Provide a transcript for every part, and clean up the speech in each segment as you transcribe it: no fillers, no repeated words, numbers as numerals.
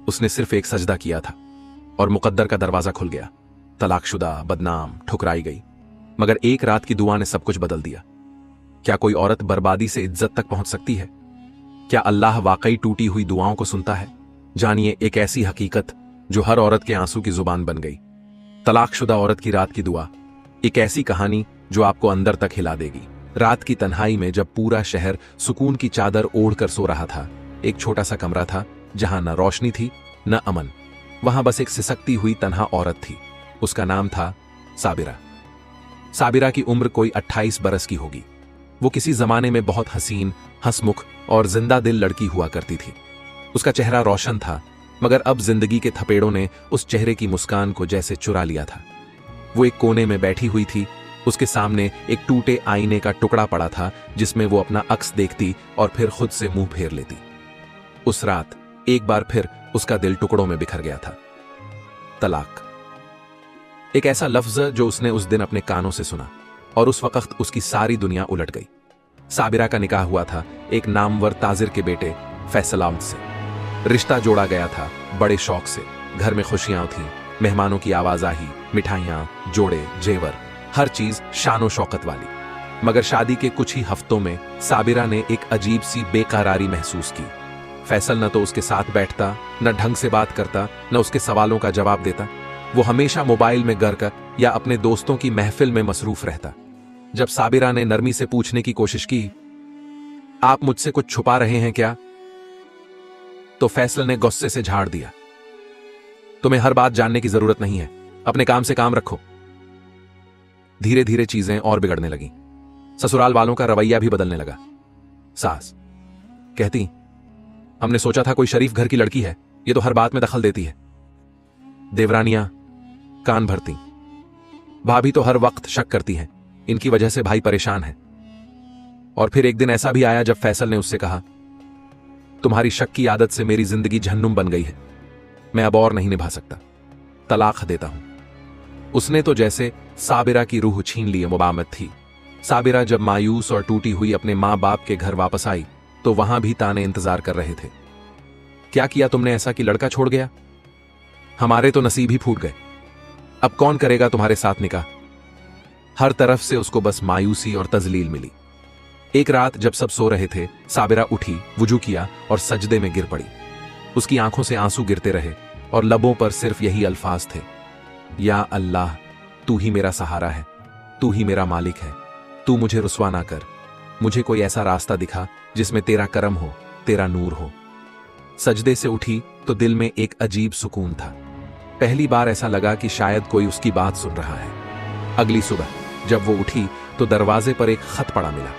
उसने सिर्फ एक सजदा किया था और मुकद्दर का दरवाजा खुल गया। तलाकशुदा, बदनाम, ठुकराई गई, मगर एक रात की दुआ ने सब कुछ बदल दिया। क्या कोई औरत बर्बादी से इज्जत तक पहुंच सकती है? क्या अल्लाह वाकई टूटी हुई दुआओं को सुनता है? जानिए एक ऐसी हकीकत जो हर औरत के आंसू की जुबान बन गई। तलाकशुदा औरत की रात की दुआ, एक ऐसी कहानी जो आपको अंदर तक हिला देगी। रात की तन्हाई में जब पूरा शहर सुकून की चादर ओढ़कर सो रहा था, एक छोटा सा कमरा था जहां न रोशनी थी न अमन। वहां बस एक सिसकती हुई तन्हा औरत थी। उसका नाम था साबिरा। साबिरा की उम्र कोई 28 बरस की होगी। वो किसी जमाने में बहुत हसीन, हंसमुख और जिंदा दिल लड़की हुआ करती थी। उसका चेहरा रोशन था, मगर अब जिंदगी के थपेड़ों ने उस चेहरे की मुस्कान को जैसे चुरा लिया था। वो एक कोने में बैठी हुई थी। उसके सामने एक टूटे आईने का टुकड़ा पड़ा था जिसमें वो अपना अक्स देखती और फिर खुद से मुंह फेर लेती। उस रात एक बार फिर उसका दिल टुकड़ों में बिखर गया था। तलाक, एक ऐसा लफ्ज जो उसने उस दिन अपने कानों से सुना और उस वक्त उसकी सारी दुनिया उलट गई। साबिरा का निकाह हुआ था एक नामवर ताजिर के बेटे फैसल अहमद से। रिश्ता जोड़ा गया था बड़े शौक से। घर में खुशियां थीं, मेहमानों की आवाजाही, मिठाइयां, जोड़े, जेवर, हर चीज शानो शौकत वाली। मगर शादी के कुछ ही हफ्तों में साबिरा ने एक अजीब सी बेकरारी महसूस की। फैसल न तो उसके साथ बैठता, न ढंग से बात करता, न उसके सवालों का जवाब देता। वो हमेशा मोबाइल में गरक या अपने दोस्तों की महफिल में मसरूफ रहता। जब साबिरा ने नरमी से पूछने की कोशिश की, आप मुझसे कुछ छुपा रहे हैं क्या, तो फैसल ने गुस्से से झाड़ दिया, तुम्हें हर बात जानने की जरूरत नहीं है, अपने काम से काम रखो। धीरे धीरे चीजें और बिगड़ने लगीं। ससुराल वालों का रवैया भी बदलने लगा। सास कहती, हमने सोचा था कोई शरीफ घर की लड़की है, ये तो हर बात में दखल देती है। देवरानियां कान भरती, भाभी तो हर वक्त शक करती हैं, इनकी वजह से भाई परेशान है। और फिर एक दिन ऐसा भी आया जब फैसल ने उससे कहा, तुम्हारी शक की आदत से मेरी जिंदगी जहन्नुम बन गई है, मैं अब और नहीं निभा सकता, तलाक देता हूं। उसने तो जैसे साबिरा की रूह छीन ली मुबामत थी। साबिरा जब मायूस और टूटी हुई अपने मां बाप के घर वापस आई तो वहां भी ताने इंतजार कर रहे थे। क्या किया तुमने ऐसा कि लड़का छोड़ गया? हमारे तो नसीब ही फूट गए, अब कौन करेगा तुम्हारे साथ निकाह? हर तरफ से उसको बस मायूसी और तजलील मिली। एक रात जब सब सो रहे थे, साबिरा उठी, वुजू किया और सजदे में गिर पड़ी। उसकी आंखों से आंसू गिरते रहे और लबों पर सिर्फ यही अल्फाज थे, या अल्लाह, तू ही मेरा सहारा है, तू ही मेरा मालिक है, तू मुझे रुस्वा ना कर, मुझे कोई ऐसा रास्ता दिखा जिसमें तेरा करम हो, तेरा नूर हो। सजदे से उठी तो दिल में एक अजीब सुकून था। पहली बार ऐसा लगा कि शायद कोई उसकी बात सुन रहा है। अगली सुबह जब वो उठी तो दरवाजे पर एक खत पड़ा मिला।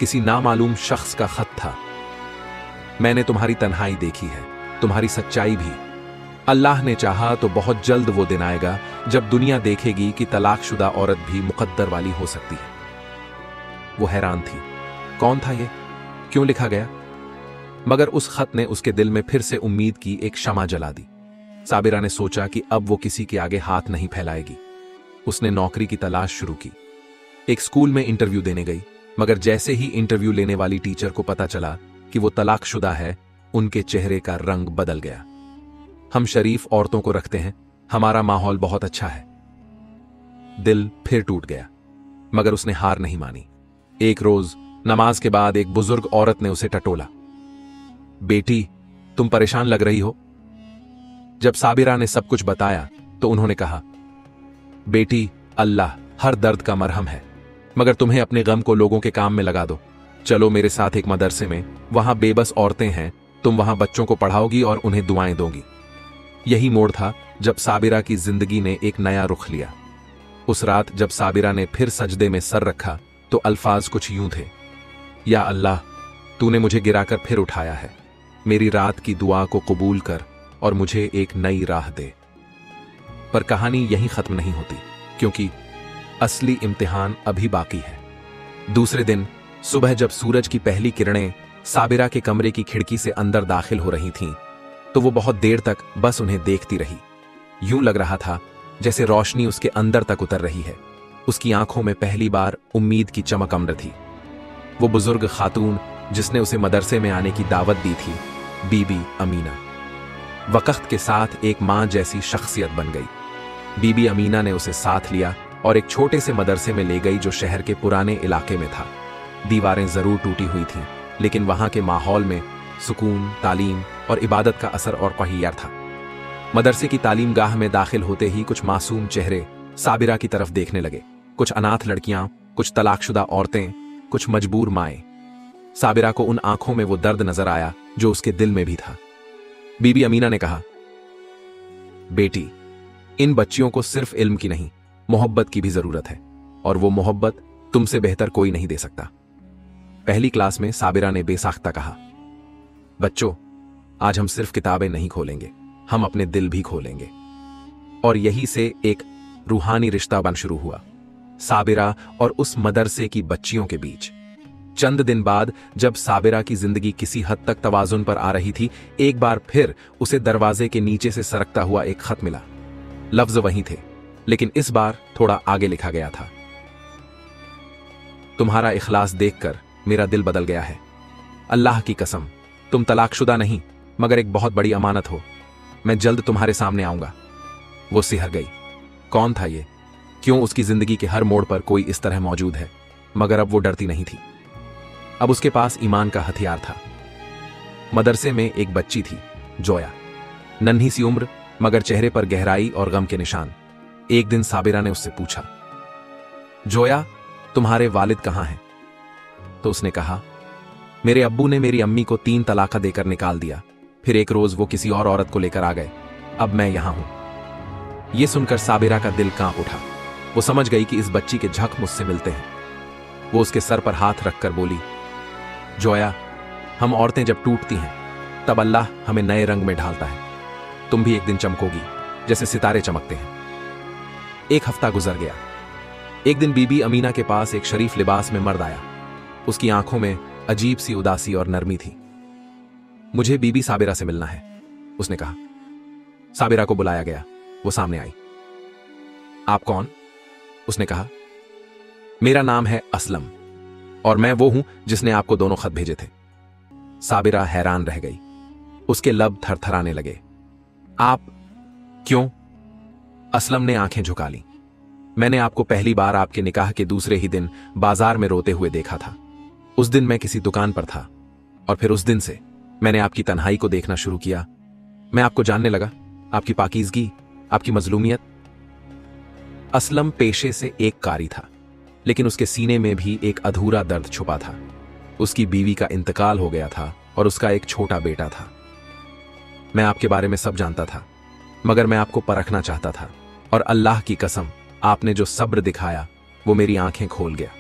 किसी नामालूम शख्स का खत था। मैंने तुम्हारी तन्हाई देखी है, तुम्हारी सच्चाई भी। अल्लाह ने चाहा तो बहुत जल्द वो दिन आएगा जब दुनिया देखेगी कि तलाकशुदा औरत भी मुकद्दर वाली हो सकती है। वो हैरान थी, कौन था ये, क्यों लिखा गया? मगर उस खत ने उसके दिल में फिर से उम्मीद की एक शमा जला दी। साबिरा ने सोचा कि अब वो किसी के आगे हाथ नहीं फैलाएगी। उसने नौकरी की तलाश शुरू की। एक स्कूल में इंटरव्यू देने गई, मगर जैसे ही इंटरव्यू लेने वाली टीचर को पता चला कि वो तलाकशुदा है, उनके चेहरे का रंग बदल गया। हम शरीफ औरतों को रखते हैं, हमारा माहौल बहुत अच्छा है। दिल फिर टूट गया, मगर उसने हार नहीं मानी। एक रोज नमाज के बाद एक बुजुर्ग औरत ने उसे टटोला, बेटी तुम परेशान लग रही हो। जब साबिरा ने सब कुछ बताया तो उन्होंने कहा, बेटी, अल्लाह हर दर्द का मरहम है, मगर तुम्हें अपने गम को लोगों के काम में लगा दो। चलो मेरे साथ एक मदरसे में, वहां बेबस औरतें हैं, तुम वहां बच्चों को पढ़ाओगी और उन्हें दुआएं दोगी। यही मोड़ था जब साबिरा की जिंदगी ने एक नया रुख लिया। उस रात जब साबिरा ने फिर सजदे में सर रखा तो अल्फाज कुछ यूं थे, या अल्लाह, तूने मुझे गिराकर फिर उठाया है, मेरी रात की दुआ को कबूल कर और मुझे एक नई राह दे। पर कहानी यहीं खत्म नहीं होती, क्योंकि असली इम्तिहान अभी बाकी है। दूसरे दिन सुबह जब सूरज की पहली किरणें साबिरा के कमरे की खिड़की से अंदर दाखिल हो रही थीं, तो वो बहुत देर तक बस उन्हें देखती रही। यूं लग रहा था जैसे रोशनी उसके अंदर तक उतर रही है। उसकी आंखों में पहली बार उम्मीद की चमक अम्र थी। वो बुजुर्ग खातून जिसने उसे मदरसे में आने की दावत दी थी, बीबी अमीना। वक्त के साथ एक मां जैसी शख्सियत बन गई। बीबी अमीना ने उसे साथ लिया और एक छोटे से मदरसे में ले गई जो शहर के पुराने इलाके में था। दीवारें जरूर टूटी हुई थीं, लेकिन वहां के माहौल में सुकून, तालीम और इबादत का असर और कहियार था। मदरसे की तालीम गाह में दाखिल होते ही कुछ मासूम चेहरे साबिरा की तरफ देखने लगे। कुछ अनाथ लड़कियां, कुछ तलाकशुदा औरतें, कुछ मजबूर माएं। साबिरा को उन आंखों में वो दर्द नजर आया जो उसके दिल में भी था। बीबी अमीना ने कहा, बेटी, इन बच्चियों को सिर्फ इल्म की नहीं, मोहब्बत की भी जरूरत है, और वो मोहब्बत तुमसे बेहतर कोई नहीं दे सकता। पहली क्लास में साबिरा ने बेसाख्ता कहा, बच्चों, आज हम सिर्फ किताबें नहीं खोलेंगे, हम अपने दिल भी खोलेंगे। और यही से एक रूहानी रिश्ता बन शुरू हुआ, साबिरा और उस मदरसे की बच्चियों के बीच। चंद दिन बाद जब साबिरा की जिंदगी किसी हद तक तवाजुन पर आ रही थी, एक बार फिर उसे दरवाजे के नीचे से सरकता हुआ एक खत मिला। लफ्ज वही थे, लेकिन इस बार थोड़ा आगे लिखा गया था, तुम्हारा इखलास देखकर मेरा दिल बदल गया है। अल्लाह की कसम, तुम तलाकशुदा नहीं मगर एक बहुत बड़ी अमानत हो। मैं जल्द तुम्हारे सामने आऊंगा। वो सिहर गई। कौन था ये? क्यों उसकी जिंदगी के हर मोड़ पर कोई इस तरह मौजूद है? मगर अब वो डरती नहीं थी। अब उसके पास ईमान का हथियार था। मदरसे में एक बच्ची थी, जोया। नन्ही सी उम्र, मगर चेहरे पर गहराई और गम के निशान। एक दिन साबिरा ने उससे पूछा, जोया, तुम्हारे वालिद कहां हैं? तो उसने कहा, मेरे अब्बू ने मेरी अम्मी को 3 तलाका देकर निकाल दिया। फिर एक रोज वो किसी और औरत को लेकर आ गए। अब मैं यहां हूं। यह सुनकर साबिरा का दिल कांप उठा। वो समझ गई कि इस बच्ची के झक मुझसे मिलते हैं। वो उसके सर पर हाथ रखकर बोली, जोया, हम औरतें जब टूटती हैं तब अल्लाह हमें नए रंग में ढालता है। तुम भी एक दिन चमकोगी जैसे सितारे चमकते हैं। एक हफ्ता गुजर गया। एक दिन बीबी अमीना के पास एक शरीफ लिबास में मर्द आया। उसकी आंखों में अजीब सी उदासी और नरमी थी। मुझे बीबी साबिरा से मिलना है, उसने कहा। साबिरा को बुलाया गया। वो सामने आई। आप कौन? उसने कहा, मेरा नाम है असलम और मैं वो हूं जिसने आपको दोनों खत भेजे थे। साबिरा हैरान रह गई। उसके लब थरथराने लगे। आप क्यों? असलम ने आंखें झुका ली। मैंने आपको पहली बार आपके निकाह के दूसरे ही दिन बाजार में रोते हुए देखा था। उस दिन मैं किसी दुकान पर था और फिर उस दिन से मैंने आपकी तन्हाई को देखना शुरू किया। मैं आपको जानने लगा, आपकी पाकीज़गी, आपकी मजलूमियत। असलम पेशे से एक कारी था, लेकिन उसके सीने में भी एक अधूरा दर्द छुपा था। उसकी बीवी का इंतकाल हो गया था और उसका एक छोटा बेटा था। मैं आपके बारे में सब जानता था, मगर मैं आपको परखना चाहता था, और अल्लाह की कसम, आपने जो सब्र दिखाया वो मेरी आंखें खोल गया।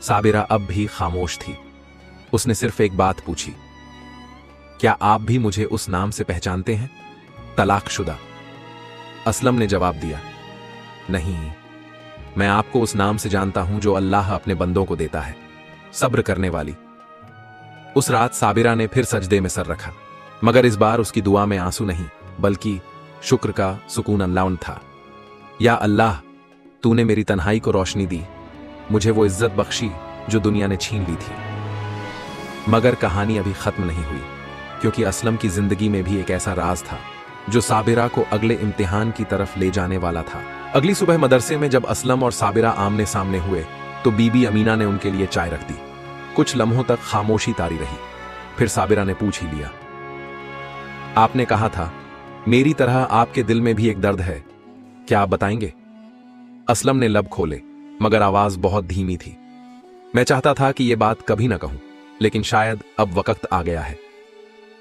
साबिरा अब भी खामोश थी। उसने सिर्फ एक बात पूछी, क्या आप भी मुझे उस नाम से पहचानते हैं, तलाकशुदा? असलम ने जवाब दिया, नहीं, मैं आपको उस नाम से जानता हूं जो अल्लाह अपने बंदों को देता है, सब्र करने वाली। उस रात साबिरा ने फिर सजदे में सर रखा, मगर इस बार उसकी दुआ में आंसू नहीं बल्कि शुक्र का सुकून अनलाउन था। या अल्लाह, तूने मेरी तन्हाई को रोशनी दी, मुझे वो इज्जत बख्शी जो दुनिया ने छीन ली थी। मगर कहानी अभी खत्म नहीं हुई, क्योंकि असलम की जिंदगी में भी एक ऐसा राज था जो साबिरा को अगले इम्तिहान की तरफ ले जाने वाला था। अगली सुबह मदरसे में जब असलम और साबिरा आमने सामने हुए तो बीबी अमीना ने उनके लिए चाय रख दी। कुछ लम्हों तक खामोशी तारी रही। फिर साबिरा ने पूछ ही लिया, आपने कहा था मेरी तरह आपके दिल में भी एक दर्द है, क्या आप बताएंगे? असलम ने लब खोले, मगर आवाज बहुत धीमी थी। मैं चाहता था कि यह बात कभी ना कहूं, लेकिन शायद अब वक्त आ गया है।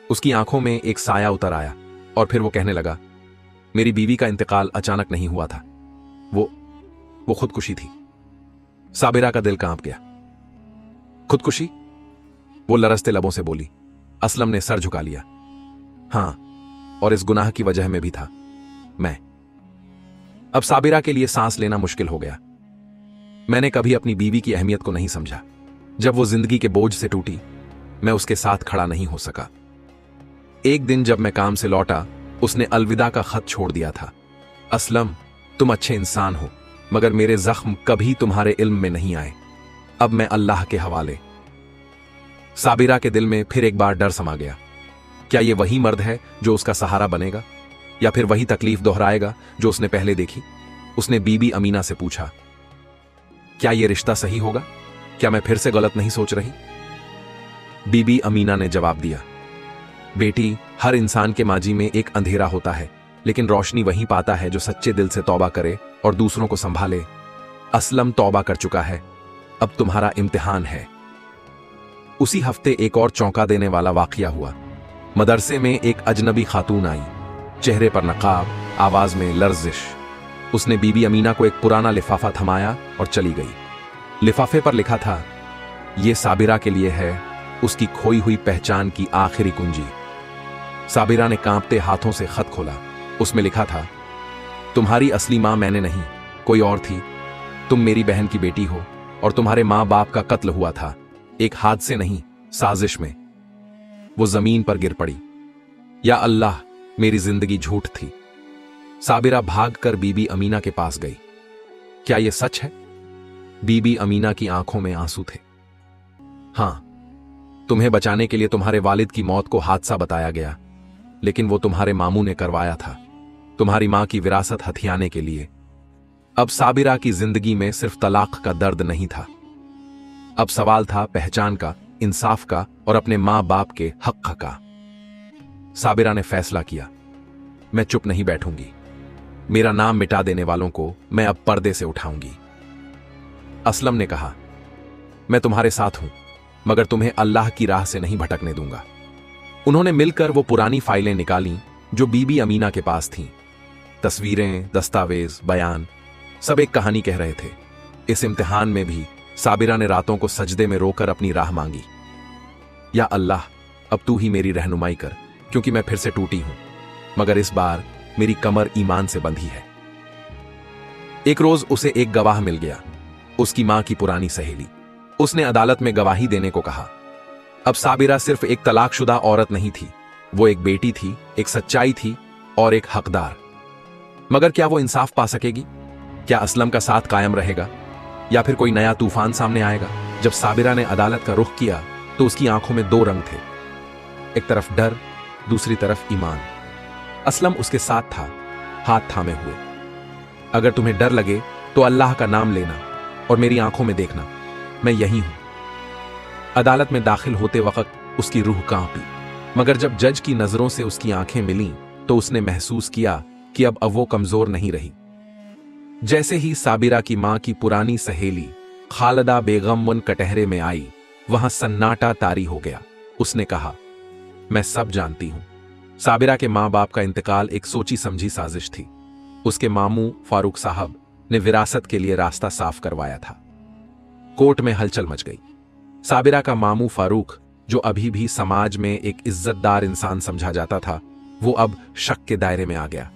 उसकी आंखों में एक साया उतर आया और फिर वो कहने लगा, मेरी बीवी का इंतकाल अचानक नहीं हुआ था, वो खुदकुशी थी। साबिरा का दिल कांप गया। खुदकुशी? वो लरजते लबों से बोली। असलम ने सर झुका लिया। हां, और इस गुनाह की वजह में भी था मैं। अब साबिरा के लिए सांस लेना मुश्किल हो गया। मैंने कभी अपनी बीवी की अहमियत को नहीं समझा। जब वो जिंदगी के बोझ से टूटी, मैं उसके साथ खड़ा नहीं हो सका। एक दिन जब मैं काम से लौटा, उसने अलविदा का खत छोड़ दिया था। असलम, तुम अच्छे इंसान हो, मगर मेरे जख्म कभी तुम्हारे इल्म में नहीं आए। अब मैं अल्लाह के हवाले। साबिरा के दिल में फिर एक बार डर समा गया। क्या ये वही मर्द है जो उसका सहारा बनेगा, या फिर वही तकलीफ दोहराएगा जो उसने पहले देखी? उसने बीबी अमीना से पूछा, क्या ये रिश्ता सही होगा? क्या मैं फिर से गलत नहीं सोच रही? बीबी अमीना ने जवाब दिया, बेटी, हर इंसान के माजी में एक अंधेरा होता है, लेकिन रोशनी वही पाता है जो सच्चे दिल से तौबा करे और दूसरों को संभाले। असलम तौबा कर चुका है, अब तुम्हारा इम्तिहान है। उसी हफ्ते एक और चौंका देने वाला वाकया हुआ। मदरसे में एक अजनबी खातून आई, चेहरे पर नकाब, आवाज में लर्जिश। उसने बीबी अमीना को एक पुराना लिफाफा थमाया और चली गई। लिफाफे पर लिखा था, यह साबिरा के लिए है, उसकी खोई हुई पहचान की आखिरी कुंजी। साबिरा ने कांपते हाथों से खत खोला। उसमें लिखा था, तुम्हारी असली मां मैंने नहीं, कोई और थी। तुम मेरी बहन की बेटी हो और तुम्हारे मां बाप का कत्ल हुआ था, एक हादसे नहीं, साजिश में। वो जमीन पर गिर पड़ी। या अल्लाह, मेरी जिंदगी झूठ थी। साबिरा भागकर बीबी अमीना के पास गई। क्या यह सच है? बीबी अमीना की आंखों में आंसू थे। हां, तुम्हें बचाने के लिए तुम्हारे वालिद की मौत को हादसा बताया गया, लेकिन वो तुम्हारे मामू ने करवाया था, तुम्हारी मां की विरासत हथियाने के लिए। अब साबिरा की जिंदगी में सिर्फ तलाक का दर्द नहीं था, अब सवाल था पहचान का, इंसाफ का और अपने मां बाप के हक का। साबिरा ने फैसला किया, मैं चुप नहीं बैठूंगी। मेरा नाम मिटा देने वालों को मैं अब पर्दे से उठाऊंगी। असलम ने कहा, मैं तुम्हारे साथ हूं, मगर तुम्हें अल्लाह की राह से नहीं भटकने दूंगा। उन्होंने मिलकर वो पुरानी फाइलें निकाली जो बीबी अमीना के पास थीं। तस्वीरें, दस्तावेज, बयान, सब एक कहानी कह रहे थे। इस इम्तिहान में भी साबिरा ने रातों को सजदे में रोकर अपनी राह मांगी। या अल्लाह, अब तू ही मेरी रहनुमाई कर, क्योंकि मैं फिर से टूटी हूं, मगर इस बार मेरी कमर ईमान से बंधी है। एक रोज उसे एक गवाह मिल गया, उसकी मां की पुरानी सहेली। उसने अदालत में गवाही देने को कहा। अब साबिरा सिर्फ एक तलाकशुदा औरत नहीं थी, वो एक बेटी थी, एक सच्चाई थी और एक हकदार। मगर क्या वो इंसाफ पा सकेगी? क्या असलम का साथ कायम रहेगा, या फिर कोई नया तूफान सामने आएगा? जब साबिरा ने अदालत का रुख किया तो उसकी आंखों में दो रंग थे, एक तरफ डर, दूसरी तरफ ईमान। असलम उसके साथ था, हाथ थामे हुए। अगर तुम्हें डर लगे तो अल्लाह का नाम लेना और मेरी आंखों में देखना, मैं यही हूं। अदालत में दाखिल होते वक्त उसकी रूह कांपी, मगर जब जज की नजरों से उसकी आंखें मिलीं तो उसने महसूस किया कि अब वो कमजोर नहीं रही। जैसे ही साबिरा की मां की पुरानी सहेली खालिदा बेगम मुन कटहरे में आई, वहां सन्नाटा तारी हो गया। उसने कहा, मैं सब जानती हूं। साबिरा के मां बाप का इंतकाल एक सोची समझी साजिश थी। उसके मामू फारूक साहब ने विरासत के लिए रास्ता साफ करवाया था। कोर्ट में हलचल मच गई। साबिरा का मामू फारूक, जो अभी भी समाज में एक इज्जतदार इंसान समझा जाता था, वो अब शक के दायरे में आ गया।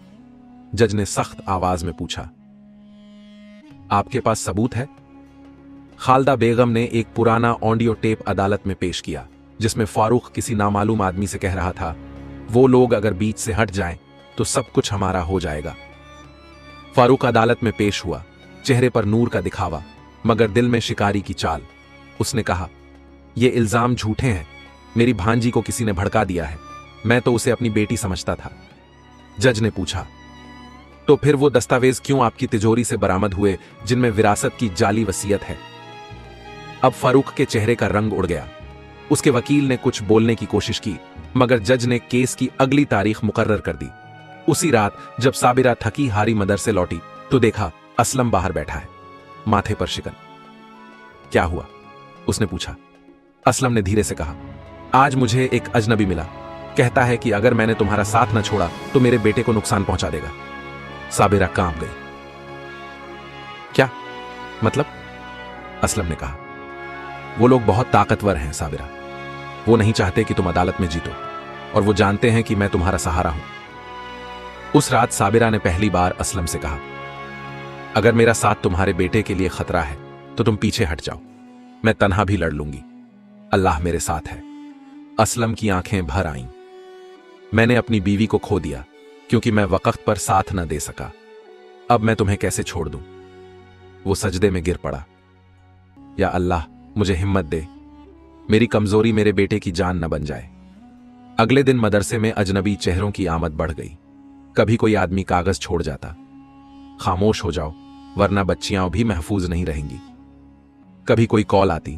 जज ने सख्त आवाज में पूछा, आपके पास सबूत है? खालिदा बेगम ने एक पुराना ऑडियो टेप अदालत में पेश किया, जिसमें फारूक किसी नामालूम आदमी से कह रहा था, वो लोग अगर बीच से हट जाएं तो सब कुछ हमारा हो जाएगा। फारूक अदालत में पेश हुआ, चेहरे पर नूर का दिखावा, मगर दिल में शिकारी की चाल। उसने कहा, ये इल्जाम झूठे हैं, मेरी भांजी को किसी ने भड़का दिया है, मैं तो उसे अपनी बेटी समझता था। जज ने पूछा, तो फिर वो दस्तावेज क्यों आपकी तिजोरी से बरामद हुए जिनमें विरासत की जाली वसीयत है? अब फारूक के चेहरे का रंग उड़ गया। उसके वकील ने कुछ बोलने की कोशिश की, मगर जज ने केस की अगली तारीख मुकर्रर कर दी। उसी रात जब साबिरा थकी हारी मदरसे लौटी तो देखा असलम बाहर बैठा है, माथे पर शिकन। क्या हुआ? उसने पूछा। असलम ने धीरे से कहा, आज मुझे एक अजनबी मिला, कहता है कि अगर मैंने तुम्हारा साथ न छोड़ा तो मेरे बेटे को नुकसान पहुंचा देगा। साबिरा कांप गई। क्या मतलब? असलम ने कहा, वो लोग बहुत ताकतवर हैं साबिरा, वो नहीं चाहते कि तुम अदालत में जीतो, और वो जानते हैं कि मैं तुम्हारा सहारा हूं। उस रात साबिरा ने पहली बार असलम से कहा, अगर मेरा साथ तुम्हारे बेटे के लिए खतरा है तो तुम पीछे हट जाओ, मैं तन्हा भी लड़ लूंगी, अल्लाह मेरे साथ है। असलम की आंखें भर आईं। मैंने अपनी बीवी को खो दिया क्योंकि मैं वक्त पर साथ न दे सका, अब मैं तुम्हें कैसे छोड़ दूं? वो सजदे में गिर पड़ा। या अल्लाह, मुझे हिम्मत दे, मेरी कमजोरी मेरे बेटे की जान न बन जाए। अगले दिन मदरसे में अजनबी चेहरों की आमद बढ़ गई। कभी कोई आदमी कागज छोड़ जाता, खामोश हो जाओ वरना बच्चियां भी महफूज नहीं रहेंगी। कभी कोई कॉल आती,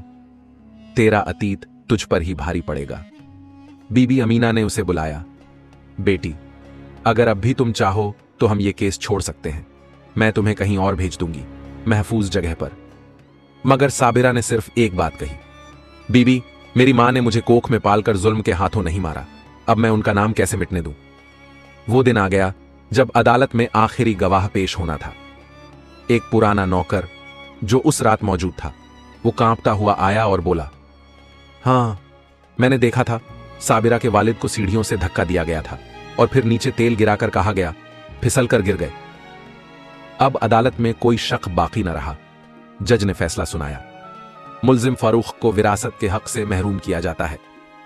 तेरा अतीत तुझ पर ही भारी पड़ेगा। बीबी अमीना ने उसे बुलाया, बेटी अगर अब भी तुम चाहो तो हम ये केस छोड़ सकते हैं, मैं तुम्हें कहीं और भेज दूंगी, महफूज जगह पर। मगर साबिरा ने सिर्फ एक बात कही, बीबी मेरी मां ने मुझे कोख में पालकर जुल्म के हाथों नहीं मारा, अब मैं उनका नाम कैसे मिटने दूं। वो दिन आ गया जब अदालत में आखिरी गवाह पेश होना था। एक पुराना नौकर जो उस रात मौजूद था, वो कांपता हुआ आया और बोला, हां मैंने देखा था, साबिरा के वालिद को सीढ़ियों से धक्का दिया गया था और फिर नीचे तेल गिराकर कहा गया, फिसल कर गिर गए। अब अदालत में कोई शक बाकी न रहा। जज ने फैसला सुनाया, मुल्जिम फारूक को विरासत के हक से महरूम किया जाता है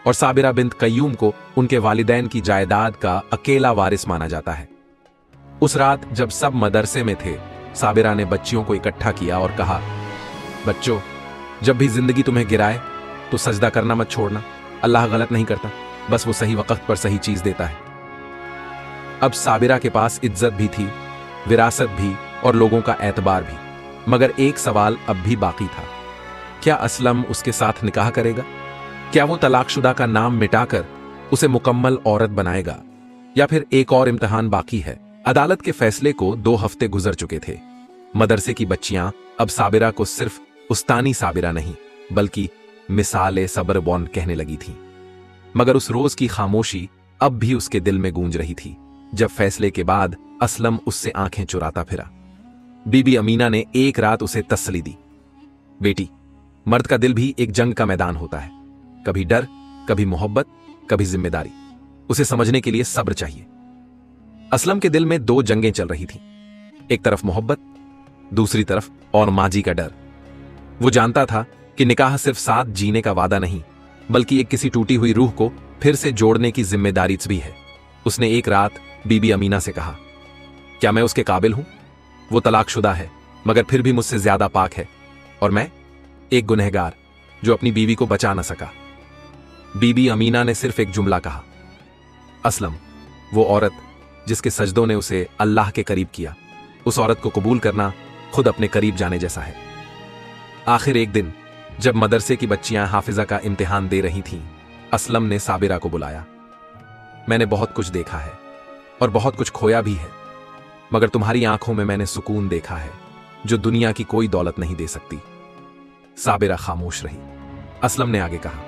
और साबिरा बिन्त कय्यूम को उनके वालिदैन की जायदाद का अकेला वारिस माना जाता है। उस रात जब सब मदरसे में थे, साबिरा ने बच्चियों को इकट्ठा किया और कहा, बच्चों जब भी जिंदगी तुम्हें गिराए तो सजदा करना मत छोड़ना, अल्लाह गलत नहीं करता, बस वो सही वक्त पर सही चीज देता है। अब साबिरा के पास इज्जत भी थी, विरासत भी और लोगों का एतबार भी, मगर एक सवाल अब भी बाकी था, क्या असलम उसके साथ निकाह करेगा? क्या वो तलाकशुदा का नाम मिटाकर उसे मुकम्मल औरत बनाएगा, या फिर एक और इम्तिहान बाकी है? अदालत के फैसले को 2 हफ्ते गुजर चुके थे। मदरसे की बच्चियां अब साबिरा को सिर्फ उस्तानी साबिरा नहीं बल्कि मिसाले सब्र बॉन्ड कहने लगी थीं। मगर उस रोज की खामोशी अब भी उसके दिल में गूंज रही थी जब फैसले के बाद असलम उससे आंखें चुराता फिरा। बीबी अमीना ने एक रात उसे तसल्ली दी, बेटी मर्द का दिल भी एक जंग का मैदान होता है, कभी डर, कभी मोहब्बत, कभी जिम्मेदारी। उसे समझने के लिए सब्र चाहिए। असलम के दिल में 2 जंगें चल रही थीं, एक तरफ मोहब्बत, दूसरी तरफ और माजी का डर। वो जानता था कि निकाह सिर्फ साथ जीने का वादा नहीं बल्कि एक किसी टूटी हुई रूह को फिर से जोड़ने की जिम्मेदारी भी है। उसने एक रात बीबी अमीना से कहा, क्या मैं उसके काबिल हूं? वो तलाकशुदा है मगर फिर भी मुझसे ज्यादा पाक है, और मैं एक गुनहगार जो अपनी बीवी को बचा न सका। बीबी अमीना ने सिर्फ एक जुमला कहा, असलम वो औरत जिसके सजदों ने उसे अल्लाह के करीब किया, उस औरत को कबूल करना खुद अपने करीब जाने जैसा है। आखिर एक दिन जब मदरसे की बच्चियां हाफिजा का इम्तिहान दे रही थीं, असलम ने साबिरा को बुलाया, मैंने बहुत कुछ देखा है और बहुत कुछ खोया भी है, मगर तुम्हारी आंखों में मैंने सुकून देखा है जो दुनिया की कोई दौलत नहीं दे सकती। साबिरा खामोश रही। असलम ने आगे कहा,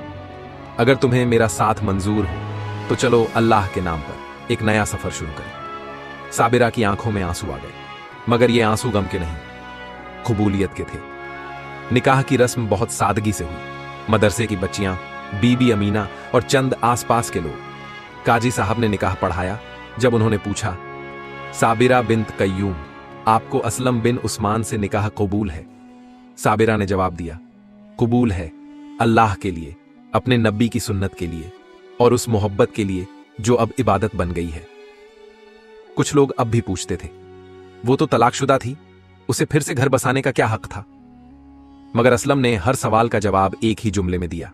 अगर तुम्हें मेरा साथ मंजूर हो तो चलो अल्लाह के नाम पर एक नया सफर शुरू करें। साबिरा की आंखों में आंसू आ गए, मगर ये आंसू गम के नहीं, कबूलियत के थे। निकाह की रस्म बहुत सादगी से हुई। मदरसे की बच्चियां, बीबी अमीना और चंद आसपास के लोग। काजी साहब ने निकाह पढ़ाया। जब उन्होंने पूछा, साबिरा बिन्त कय्यूम, आपको असलम बिन उस्मान से निकाह कबूल है? साबिरा ने जवाब दिया, कबूल है, अल्लाह के लिए, अपने नबी की सुन्नत के लिए और उस मोहब्बत के लिए जो अब इबादत बन गई है। कुछ लोग अब भी पूछते थे, वो तो तलाकशुदा थी, उसे फिर से घर बसाने का क्या हक था? मगर असलम ने हर सवाल का जवाब एक ही जुमले में दिया,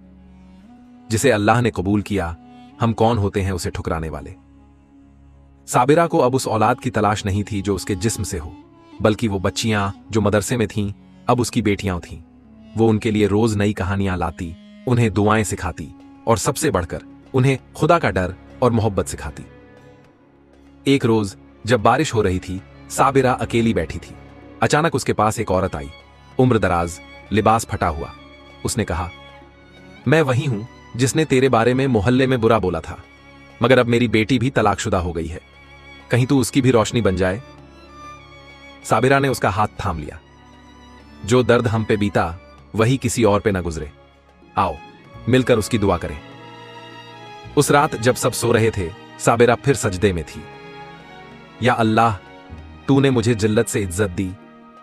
जिसे अल्लाह ने कबूल किया, हम कौन होते हैं उसे ठुकराने वाले। साबिरा को अब उस औलाद की तलाश नहीं थी जो उसके जिस्म से हो, बल्कि वो बच्चियां जो मदरसे में थीं अब उसकी बेटियां थीं। वो उनके लिए रोज नई कहानियां लाती, उन्हें दुआएं सिखाती और सबसे बढ़कर उन्हें खुदा का डर और मोहब्बत सिखाती। एक रोज जब बारिश हो रही थी, साबिरा अकेली बैठी थी। अचानक उसके पास एक औरत आई, उम्र दराज, लिबास फटा हुआ। उसने कहा, मैं वही हूं जिसने तेरे बारे में मोहल्ले में बुरा बोला था, मगर अब मेरी बेटी भी तलाकशुदा हो गई है, कहीं तू उसकी भी रोशनी बन जाए। साबिरा ने उसका हाथ थाम लिया, जो दर्द हम पे बीता वही किसी और पे ना गुजरे, आओ मिलकर उसकी दुआ करें। उस रात जब सब सो रहे थे, साबिरा फिर सजदे में थी। या अल्लाह, तूने मुझे जिल्लत से इज्जत दी,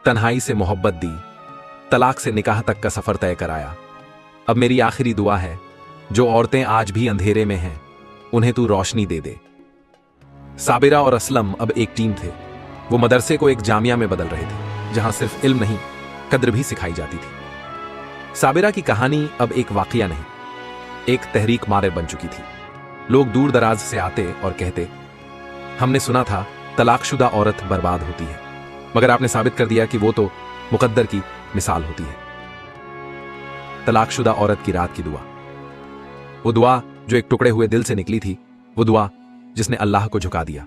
तन्हाई से मोहब्बत दी, तलाक से निकाह तक का सफर तय कराया। अब मेरी आखिरी दुआ है, जो औरतें आज भी अंधेरे में हैं उन्हें तू रोशनी दे दे। साबिरा और असलम अब एक टीम थे। वो मदरसे को एक जामिया में बदल रहे थे, जहां सिर्फ इल्म नहीं, कद्र भी सिखाई जाती थी। साबिरा की कहानी अब एक वाकया नहीं, एक तहरीक मारे बन चुकी थी। लोग दूर दराज से आते और कहते, हमने सुना था तलाकशुदा औरत बर्बाद होती है, मगर आपने साबित कर दिया कि वो तो मुकद्दर की मिसाल होती है। तलाकशुदा औरत की रात की दुआ। वो दुआ जो एक टुकड़े हुए दिल से निकली थी, वो दुआ जिसने अल्लाह को झुका दिया,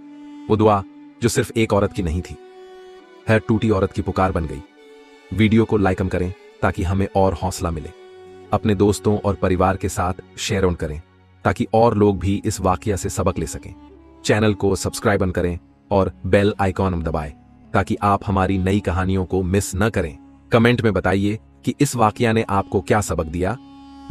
वो दुआ जो सिर्फ एक औरत की नहीं थी, हर टूटी औरत की पुकार बन गई। वीडियो को लाइक करें ताकि हमें और हौसला मिले। अपने दोस्तों और परिवार के साथ शेयर ऑन करें ताकि और लोग भी इस वाकया से सबक ले सकें। चैनल को सब्सक्राइब करें और बेल आइकॉन दबाएं ताकि आप हमारी नई कहानियों को मिस न करें। कमेंट में बताइए कि इस वाकया ने आपको क्या सबक दिया।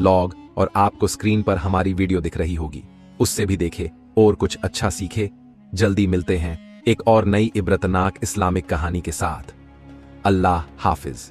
लॉग और आपको स्क्रीन पर हमारी वीडियो दिख रही होगी, उससे भी देखे और कुछ अच्छा सीखे। जल्दी मिलते हैं एक और नई इबरतनाक इस्लामिक कहानी के साथ। अल्लाह हाफिज।